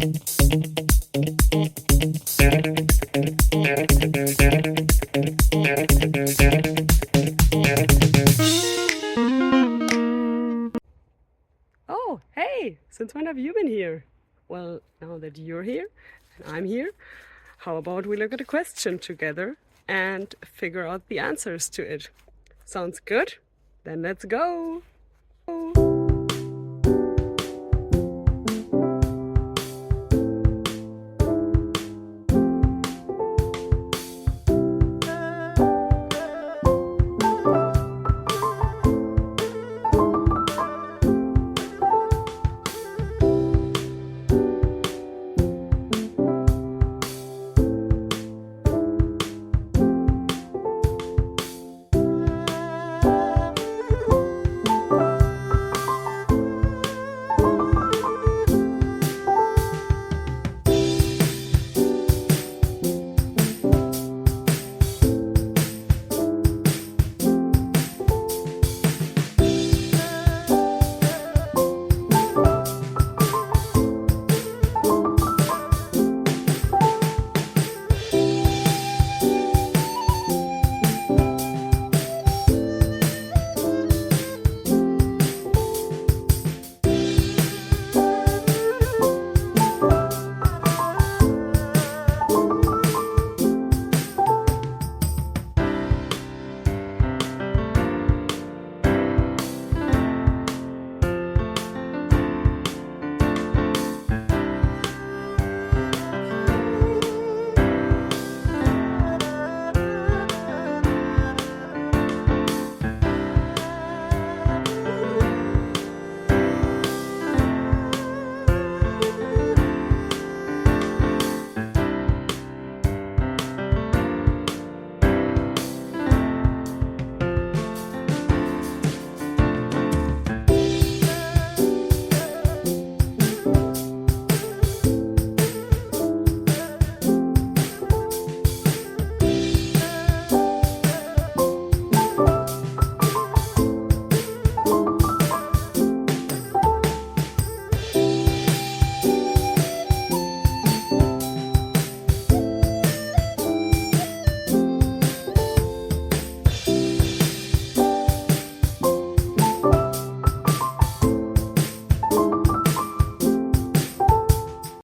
Oh, hey! Since when have you been here? Well, now that you're here and I'm here, how about we look at a question together and figure out the answers to it? Sounds good? Then let's go!